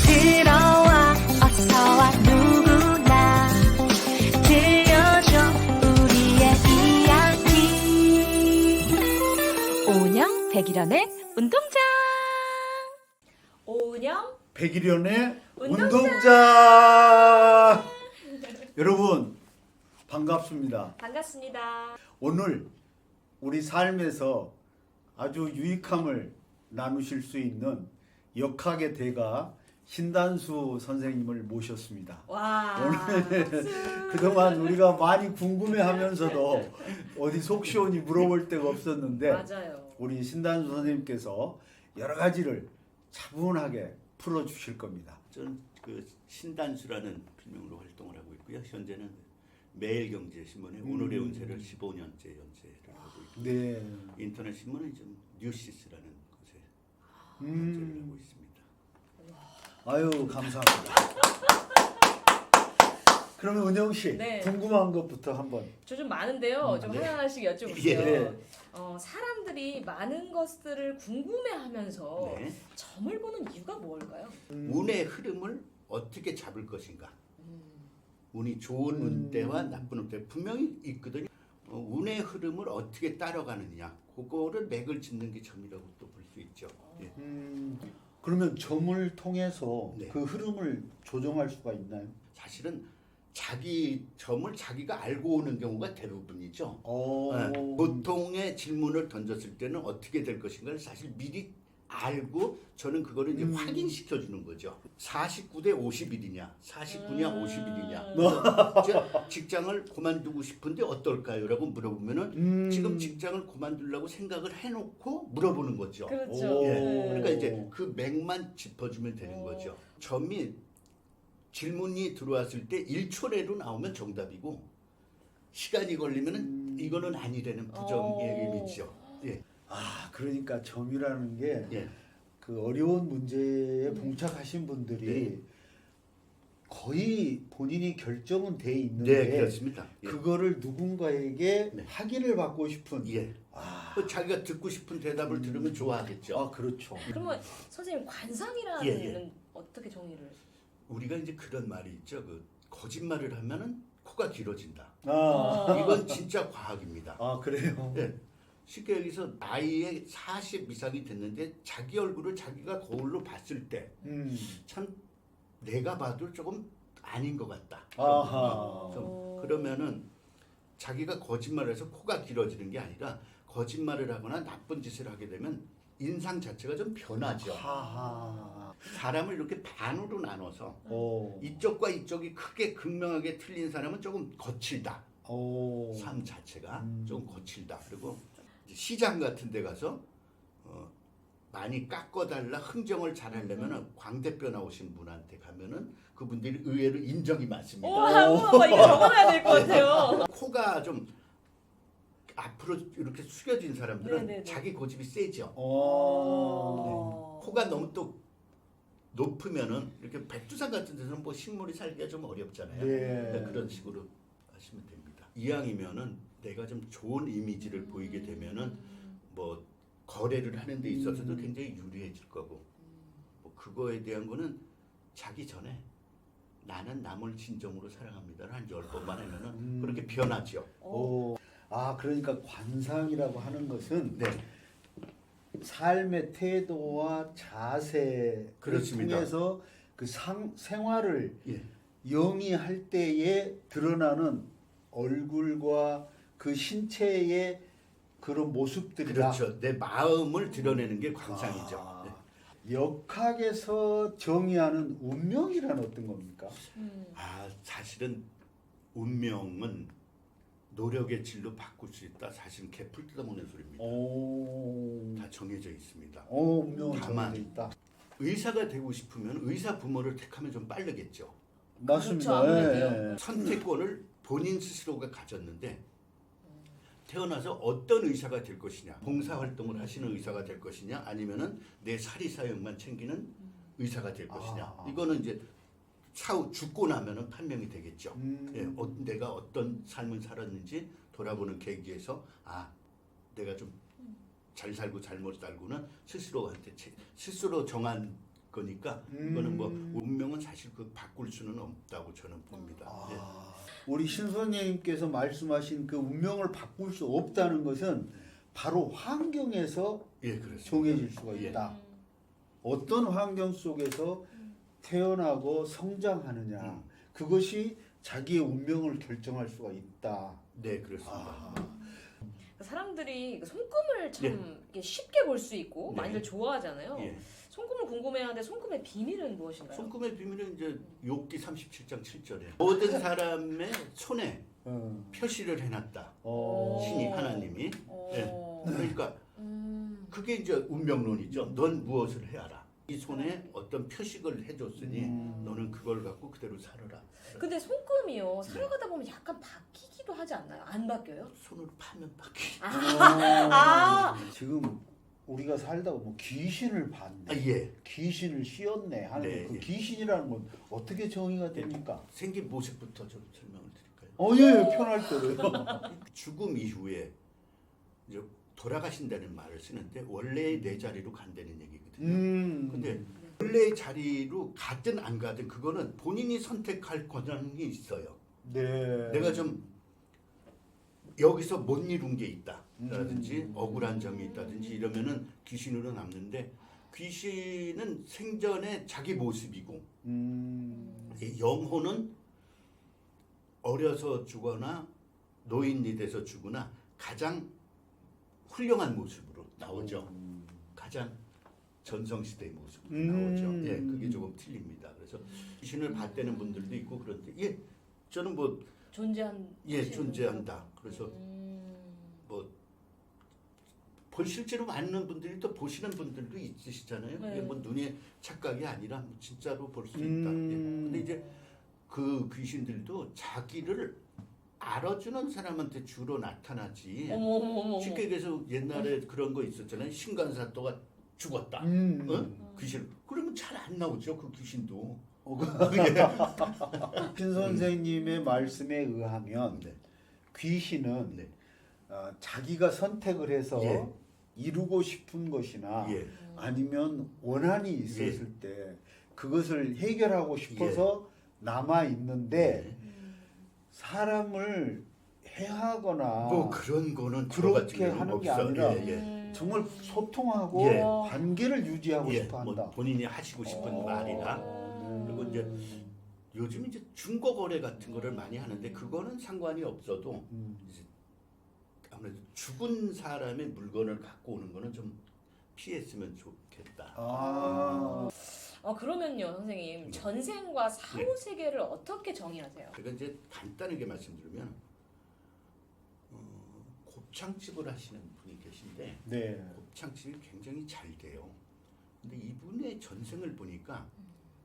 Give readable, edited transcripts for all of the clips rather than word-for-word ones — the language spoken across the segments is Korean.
들어와 어서와 누구나 들려줘 우리의 이야기. 오은영 백일연의 운동장. 오은영 백일연의 운동장. 운동장. 여러분 반갑습니다. 반갑습니다. 오늘 우리 삶에서 아주 유익함을 나누실 수 있는 역학의 대가 신단수 선생님을 모셨습니다. 와. 오늘 그동안 우리가 많이 궁금해하면서도 어디 속 시원히 물어볼 데가 없었는데 맞아요. 우리 신단수 선생님께서 여러 가지를 차분하게 풀어주실 겁니다. 저는 그 신단수라는 필명으로 활동을 하고 있고요. 현재는 매일경제신문의 오늘의 운세를 15년째 연재를 하고 있고, 네. 인터넷 신문은 좀 뉴시스라는 곳에 연재를 하고 있습니다. 아유 감사합니다. 그러면 은영 씨 네. 궁금한 것부터 한번. 저 좀 많은데요. 좀 네. 하나하나씩 여쭤볼게요. 예. 사람들이 많은 것들을 궁금해하면서 네. 점을 보는 이유가 뭘까요? 운의 흐름을 어떻게 잡을 것인가? 운이 좋은 운대와 나쁜 운대 분명히 있거든요. 운의 흐름을 어떻게 따라가느냐, 그거를 맥을 짚는 게 점이라고 또 볼 수 있죠. 예. 그러면 점을 통해서 네. 그 흐름을 조정할 수가 있나요? 사실은 자기 점을 자기가 알고 오는 경우가 대부분이죠. 어. 네. 보통의 질문을 던졌을 때는 어떻게 될 것인가를 사실 미리 알고 저는 그거를 이제 확인시켜 주는 거죠. 49대 51이냐, 49냐, 51이냐. 직장을 그만두고 싶은데 어떨까요? 라고 물어보면은 지금 직장을 그만두려고 생각을 해놓고 물어보는 거죠. 그렇죠. 오. 예. 네. 그러니까 이제 그 맥만 짚어주면 되는 거죠. 점이 질문이 들어왔을 때 1초 내로 나오면 정답이고 시간이 걸리면은 이거는 아니라는 부정의 의미죠. 예. 아 그러니까 점이라는 게 예. 그 어려운 문제에 봉착하신 분들이 네. 거의 본인이 결정은 돼 있는데 네, 그렇습니다. 예. 그거를 누군가에게 네. 확인을 받고 싶은. 예. 아, 그 자기가 듣고 싶은 대답을 들으면 좋아하겠죠. 아 그렇죠. 그러면 선생님 관상이라는 예, 예. 어떻게 정의를? 우리가 이제 그런 말이 있죠. 그 거짓말을 하면은 코가 길어진다. 아, 이건 진짜 과학입니다. 아 그래요. 예. 쉽게 얘기해서 나이에 40 이상이 됐는데 자기 얼굴을 자기가 거울로 봤을 때 참 내가 봐도 조금 아닌 것 같다. 아하. 좀 그러면은 자기가 거짓말을 해서 코가 길어지는 게 아니라 거짓말을 하거나 나쁜 짓을 하게 되면 인상 자체가 좀 변하죠. 하하. 사람을 이렇게 반으로 나눠서 오. 이쪽과 이쪽이 크게 극명하게 틀린 사람은 조금 거칠다. 오. 삶 자체가 좀 거칠다. 그리고 이제 시장 같은 데 가서 많이 깎아달라 흥정을 잘하려면 광대뼈 나오신 분한테 가면은 그분들이 의외로 인정이 많습니다. 한번 이거 적어놔야 될 것 같아요. 코가 좀 앞으로 이렇게 숙여진 사람들은 네네네. 자기 고집이 세죠. 오. 코가 너무 또 높으면은 이렇게 백두산 같은 데서는 뭐 식물이 살기가 좀 어렵잖아요. 예. 그런 식으로 하시면 됩니다. 이왕이면은 내가 좀 좋은 이미지를 보이게 되면은 뭐 거래를 하는 데 있어서도 굉장히 유리해질 거고 뭐 그거에 대한 거는 자기 전에 나는 남을 진정으로 사랑합니다를 한 10번만 하면은 그렇게 변하죠. 오. 아 그러니까 관상이라고 하는 것은 네. 삶의 태도와 자세를 그렇습니다. 통해서 그 생활을 예. 영위할 때에 드러나는 얼굴과 그 신체의 그런 모습들이다. 그렇죠. 내 마음을 드러내는 게 관상이죠. 아, 네. 역학에서 정의하는 운명이란 어떤 겁니까? 사실은 운명은 노력의 질로 바꿀 수 있다. 사실은 개풀 뜯어먹는 소리입니다. 오. 다 정해져 있습니다. 운명은 다만 정해져 있다. 의사가 되고 싶으면 의사 부모를 택하면 좀 빠르겠죠. 맞습니다. 그렇죠, 아무래도요. 예. 선택권을 본인 스스로가 가졌는데 태어나서 어떤 의사가 될 것이냐, 봉사활동을 하시는 의사가 될 것이냐, 아니면은 내 사리사욕만 챙기는 의사가 될 것이냐. 이거는 이제 차후 죽고 나면은 판명이 되겠죠. 예, 내가 어떤 삶을 살았는지 돌아보는 계기에서 내가 좀 잘 살고 잘못 살고는 스스로 정한 거니까 그거는 뭐 운명은 사실 그 바꿀 수는 없다고 저는 봅니다. 예. 우리 신 선생님께서 말씀하신 그 운명을 바꿀 수 없다는 것은 바로 환경에서 예, 그렇습니다. 정해질 수가 예. 있다. 어떤 환경 속에서 태어나고 성장하느냐 그것이 자기의 운명을 결정할 수가 있다. 네, 그렇습니다. 사람들이 그 손금을 참 예. 이렇게 쉽게 볼 수 있고 네. 많이들 좋아하잖아요. 예. 손금을 궁금해하는데 손금의 비밀은 무엇인가요? 손금의 비밀은 이제 욥기 37장 7절에 모든 사람의 손에 표시를 해놨다. 어. 신이 하나님이. 어. 그러니까 그게 이제 운명론이죠. 넌 무엇을 해야라. 이 손에 어떤 표식을 해줬으니 너는 그걸 갖고 그대로 살아라. 근데 손금이요 살아가다 보면 약간 바뀌기도 하지 않나요? 안 바뀌어요? 손으로 파면 바뀌. 아. 지금 우리가 살다가 뭐 귀신을 봤네, 아, 예. 귀신을 씌웠네 하는 네, 그 예. 귀신이라는 건 어떻게 정의가 됩니까? 생긴 모습부터 좀 설명을 드릴까요? 예, 편할 대로요. 죽음 이후에 이제 돌아가신다는 말을 쓰는데 원래의 내 자리로 간다는 얘기거든요. 근데 원래의 자리로 가든 안 가든 그거는 본인이 선택할 권한이 있어요. 네. 내가 좀 여기서 못 이룬 게 있다라든지 억울한 점이 있다든지 이러면은 귀신으로 남는데 귀신은 생전에 자기 모습이고 이 영혼은 어려서 죽거나 노인이 돼서 죽거나 가장 훌륭한 모습으로 나오죠. 가장 전성시대의 모습으로 나오죠. 예, 그게 조금 틀립니다. 그래서 귀신을 봤다는 분들도 있고 그런데 예, 저는 뭐 존재한다. 그래서 뭐 실제로 맞는 분들이 또 보시는 분들도 있으시잖아요. 네. 이게 뭐 눈의 착각이 아니라 진짜로 볼 수 있다. 예. 근데 이제 그 귀신들도 자기를 알아주는 사람한테 주로 나타나지. 어머. 쉽게 얘기해서 옛날에 그런 거 있었잖아요. 신관사또가 죽었다. 귀신. 그러면 잘 안 나오죠. 그 귀신도. 신 선생님의 말씀에 의하면 네. 귀신은 네. 자기가 선택을 해서 예. 이루고 싶은 것이나 예. 아니면 원한이 있었을 때 그것을 해결하고 싶어서 남아 있는데 사람을 해하거나 뭐 그런 거는 그렇게 하는 게 없어. 아니라 예. 정말 소통하고 예. 관계를 유지하고 예. 싶어 한다. 뭐 본인이 하시고 싶은 말이나 그리고 이제 요즘 이제 중고 거래 같은 거를 많이 하는데 그거는 상관이 없어도 이제 아무래도 죽은 사람의 물건을 갖고 오는 거는 좀 피했으면 좋겠다. 그러면요 선생님 전생과 사후 세계를 어떻게 정의하세요? 제가 이제 간단하게 말씀드리면 곱창집을 하시는 분이 계신데 네. 곱창집이 굉장히 잘 돼요. 근데 이분의 전생을 보니까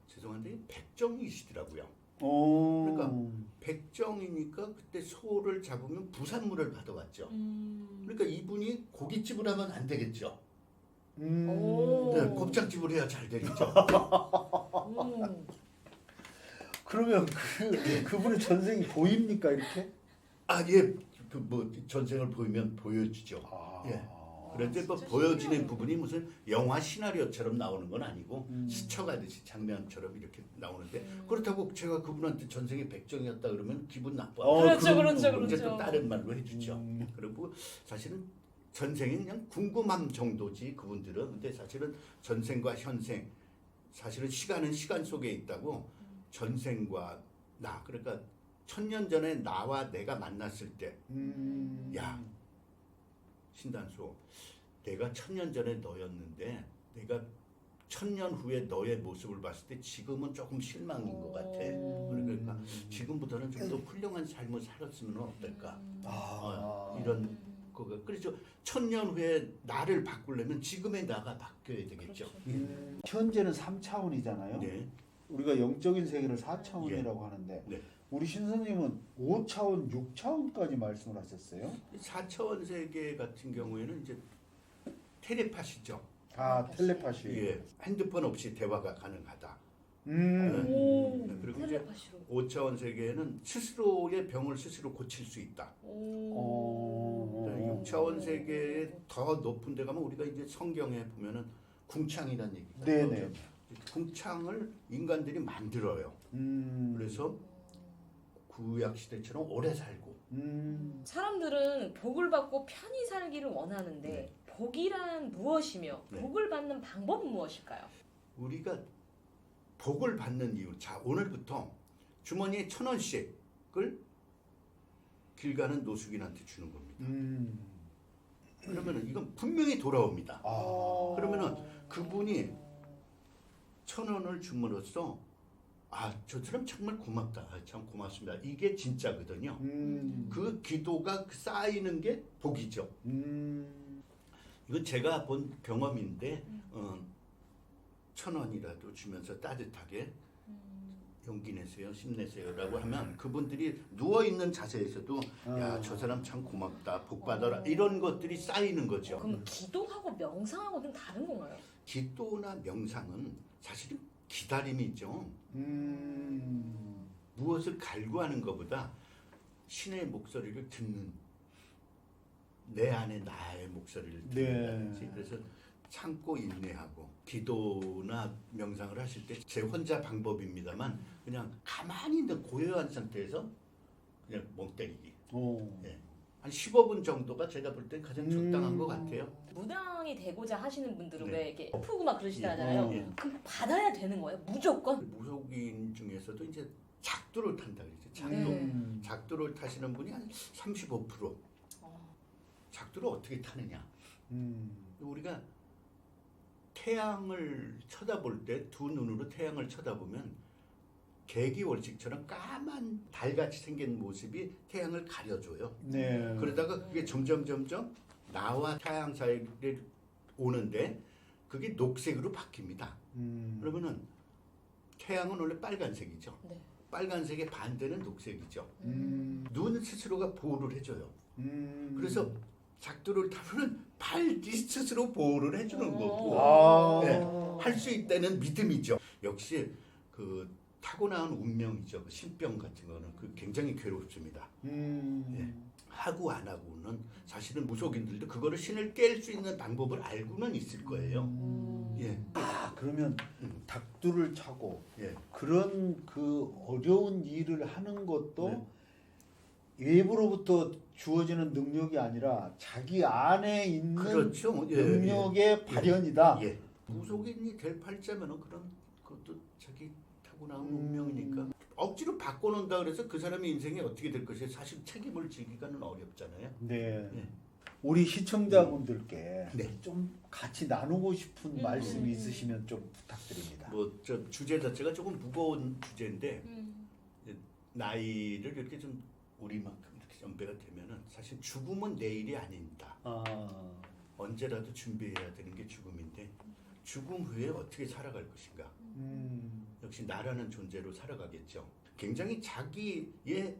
죄송한데 백정이시더라고요. 그러니까 백정이니까 그때 소를 잡으면 부산물을 받아왔죠. 그러니까 이분이 고깃집을 하면 안 되겠죠. 네, 곱창집을 해야 잘 되겠죠. 그러면 그분의 전생이 보입니까 이렇게? 예, 그 뭐 전생을 보이면 보여지죠. 예. 그런데 뭐 보여지는 부분이 무슨 영화 시나리오처럼 나오는 건 아니고 스쳐가듯이 장면처럼 이렇게 나오는데 그렇다고 제가 그분한테 전생이 백정이었다 그러면 기분 나빠요. 그렇죠. 이제 또 다른 말로 해주죠. 그리고 사실은 전생이 그냥 궁금함 정도지 그분들은. 근데 사실은 전생과 현생 사실은 시간은 시간 속에 있다고 전생과 나 그러니까 1000년 전에 나와 내가 만났을 때 야 신단수 내가 1000년 전에 너였는데 내가 1000년 후에 너의 모습을 봤을 때 지금은 조금 실망인 것 같아. 그러니까 지금부터는 좀 더 훌륭한 삶을 살았으면 어떨까. 이런 거가 그렇죠. 1000년 후에 나를 바꾸려면 지금의 나가 바뀌어야 되겠죠. 현재는 3차원이잖아요. 네. 우리가 영적인 세계를 4차원이라고 하는데 네. 우리 신선생님은 5차원, 6차원까지 말씀을 하셨어요. 4차원 세계 같은 경우에는 이제 텔레파시죠. 텔레파시. 예, 핸드폰 없이 대화가 가능하다. 그리고 이제 텔레파시로. 5차원 세계에는 스스로의 병을 스스로 고칠 수 있다. 6차원 세계에 더 높은 데 가면 우리가 이제 성경에 보면은 궁창이라는 얘기가 네네. 나오죠. 궁창을 인간들이 만들어요. 그래서 구약 시대처럼 오래 살고. 사람들은 복을 받고 편히 살기를 원하는데 네. 복이란 무엇이며 네. 복을 받는 방법은 무엇일까요? 우리가 복을 받는 이유. 자, 오늘부터 주머니에 1,000원씩을 길 가는 노숙인한테 주는 겁니다. 그러면은 이건 분명히 돌아옵니다. 그러면은 그분이 1,000원을 줌으로써 저 사람 정말 고맙다. 참 고맙습니다. 이게 진짜거든요. 그 기도가 쌓이는 게 복이죠. 이건 제가 본 경험인데 1,000원이라도 주면서 따뜻하게 용기 내세요, 힘내세요라고 하면 그분들이 누워 있는 자세에서도 야, 저 사람 참 고맙다, 복 받아라 이런 것들이 쌓이는 거죠. 그럼 기도하고 명상하고는 다른 건가요? 기도나 명상은 사실은 기다림이죠. 무엇을 갈구하는 것보다 신의 목소리를 듣는, 내 안에 나의 목소리를 듣는다든지. 그래서 참고 인내하고 기도나 명상을 하실 때 제 혼자 방법입니다만 그냥 가만히 있는 고요한 상태에서 그냥 멍 때리기. 네. 한 15분 정도가 제가 볼 때 가장 적당한 것 같아요. 무당이 되고자 하시는 분들은 네. 왜 이렇게 푸고 막 그러시잖아요. 예. 그럼 받아야 되는 거예요? 무조건? 무속인 중에서도 이제 작두를 탄다 그러죠. 작두. 네. 작두를 타시는 분이 한 35%. 작두를 어떻게 타느냐? 우리가 태양을 쳐다볼 때 두 눈으로 태양을 쳐다보면 개기월식처럼 까만 달같이 생긴 모습이 태양을 가려줘요. 네. 그러다가 그게 점점 나와 태양 사이를 오는데 그게 녹색으로 바뀝니다. 그러면은 태양은 원래 빨간색이죠. 네. 빨간색의 반대는 녹색이죠. 눈 스스로가 보호를 해줘요. 그래서 작두를 타면은 발이 스스로 보호를 해주는 거고 할 수 있다는 믿음이죠. 역시 그 타고난 운명이죠. 그 신병 같은 거는 그 굉장히 괴롭습니다. 예. 하고 안 하고는 사실은 무속인들도 그거를 신을 깰 수 있는 방법을 알고는 있을 거예요. 예. 그러면 닭두를 차고 예. 그런 그 어려운 일을 하는 것도 네. 외부로부터 주어지는 능력이 아니라 자기 안에 있는 그렇죠. 예, 능력의 발현이다. 예. 무속인이 될 팔자면은 그런 것도 자기 타고난 운명이니까 억지로 바꿔놓는다 그래서 그 사람의 인생이 어떻게 될 것이 사실 책임을 지기가는 어렵잖아요. 네. 예. 우리 시청자분들께 네. 좀 같이 나누고 싶은 말씀이 있으시면 좀 부탁드립니다. 뭐 저 주제 자체가 조금 무거운 주제인데 나이를 이렇게 좀 우리만큼 이렇게 연배가 되면은 사실 죽음은 내일이 아닙니다. 언제라도 준비해야 되는 게 죽음인데 죽음 후에 어떻게 살아갈 것인가. 역시 나라는 존재로 살아가겠죠. 굉장히 자기의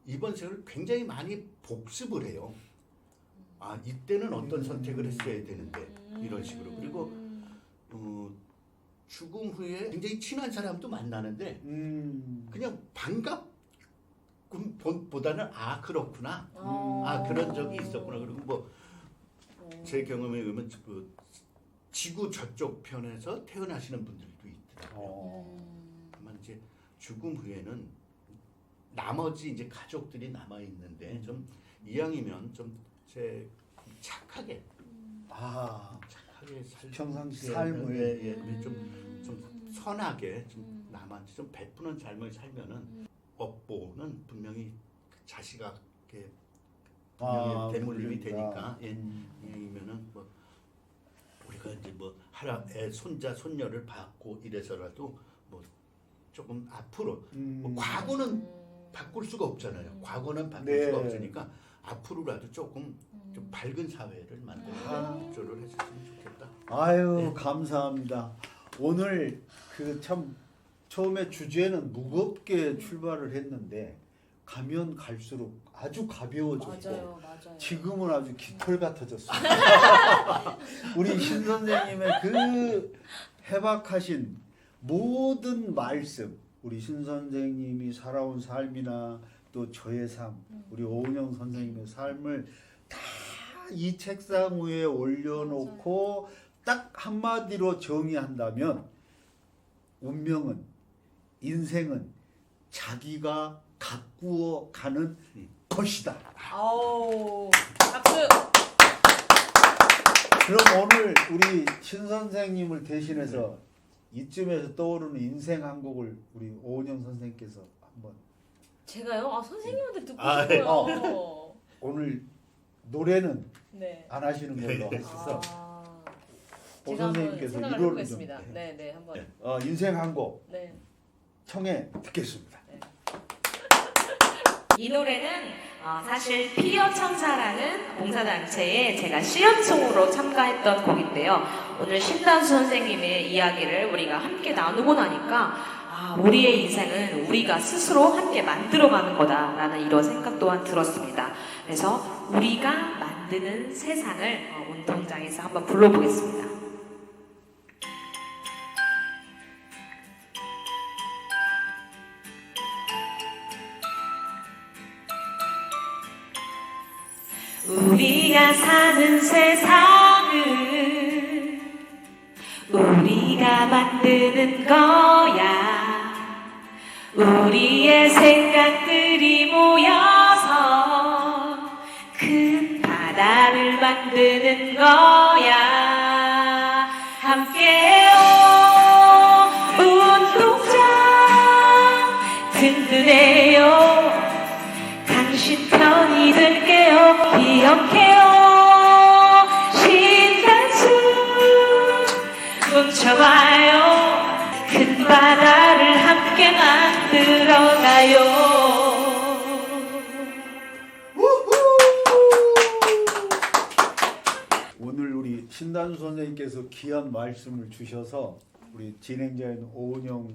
이번 생을 굉장히 많이 복습을 해요. 이때는 어떤 선택을 했어야 되는데 이런 식으로. 그리고 죽음 후에 굉장히 친한 사람도 만나는데 그냥 반갑보다는 그렇구나. 그런 적이 있었구나. 그리고 뭐 제 경험에 의하면 그 지구 저쪽 편에서 태어나시는 분들도 있더라고요. 다만 이제 죽음 후에는 나머지 이제 가족들이 남아 있는데 좀 이왕이면 좀 제 착하게 평상시 삶을 좀 선하게 좀 남한테 좀 베푸는 삶을 살면은 업보는 분명히 자식에게 분명히 대물림이 되니까 이면은 뭐 우리가 이제 뭐 애 손자 손녀를 받고 이래서라도 뭐 조금 앞으로 뭐 과거는 바꿀 수가 없잖아요. 과거는 바꿀 수가 없으니까 앞으로라도 조금 좀 밝은 사회를 만들어 조를 했으면 좋겠다. 감사합니다. 오늘 그 참 처음에 주제는 무겁게 출발을 했는데 가면 갈수록 아주 가벼워졌고 맞아요. 지금은 아주 깃털 같아졌습니다. 우리 신 선생님의 그 해박하신 모든 말씀, 우리 신 선생님이 살아온 삶이나 또 저의 삶, 우리 오은영 선생님의 삶을 다 이 책상 위에 올려놓고 딱 한마디로 정의한다면 운명은 인생은 자기가 가꾸어 가는 것이다. 아우 박수. 그럼 오늘 우리 신 선생님을 대신해서 이쯤에서 떠오르는 인생 한 곡을 우리 오은영 선생님께서 한번. 제가요? 아 선생님한테 듣고 아, 싶어요. 오늘 노래는 네. 안 하시는 걸로 하셔서 오 제가 한번 선생님께서 생각을 이거를 해보겠습니다. 좀 네, 한번. 인생 한 곡 네. 청해 듣겠습니다. 이 노래는 사실 피어 천사라는 봉사단체에 제가 시연송으로 참가했던 곡인데요. 오늘 신단수 선생님의 이야기를 우리가 함께 나누고 나니까 우리의 인생은 우리가 스스로 함께 만들어가는 거다라는 이런 생각 또한 들었습니다. 그래서 우리가 만드는 세상을 운동장에서 한번 불러보겠습니다. 우리가 사는 세상은 우리가 만드는 거야. 우리의 생각들이 모여서 큰 바다를 만드는 거야. 함께해요 운동장 든든해요. 당신 편이 될게요. 기억해요 신단수 뭉쳐봐요. 큰 바다를 함께 만들어가요. 오늘 우리 신단수 선생님께서 귀한 말씀을 주셔서 우리 진행자인 오은영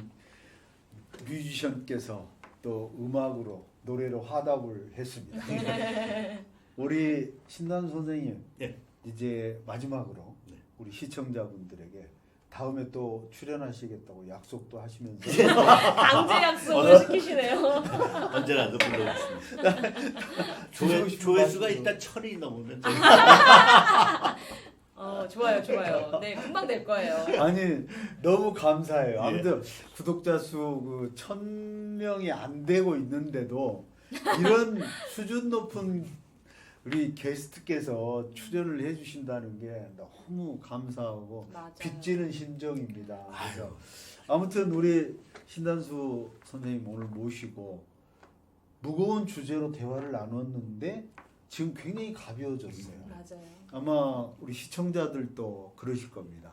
뮤지션께서 또 음악으로 노래로 화답을 했습니다. 우리 신단수 선생님 네. 이제 마지막으로 네. 우리 시청자분들에게 다음에 또 출연하시겠다고 약속도 하시면서 강제 약속을 시키시네요. 언제라도 불러주십니다. 주시고 싶은 조회수가 말씀. 일단 1000이 넘으면 좋아요, 좋아요. 네, 금방 될 거예요. 아니 너무 감사해요. 예. 아무튼 구독자 수 1000명이 안 되고 있는데도 이런 수준 높은 우리 게스트께서 출연을 해주신다는 게 너무 감사하고 맞아요. 빚지는 심정입니다. 그래서 아유. 아무튼 우리 신단수 선생님 오늘 모시고 무거운 주제로 대화를 나눴는데 지금 굉장히 가벼워졌어요. 맞아요. 아마 우리 시청자들도 그러실 겁니다.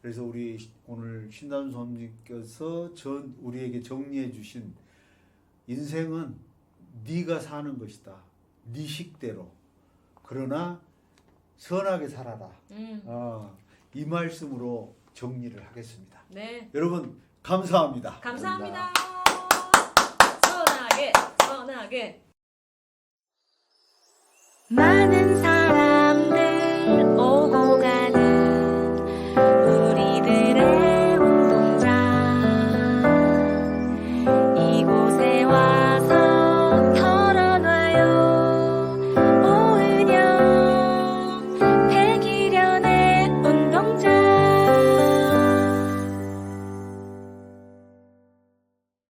그래서 우리 오늘 신단수 선생님께서 우리에게 정리해 주신 인생은 네가 사는 것이다. 네 식대로. 그러나 선하게 살아라. 이 말씀으로 정리를 하겠습니다. 네. 여러분 감사합니다. 감사합니다. 선하게, 선하게. 많은 사람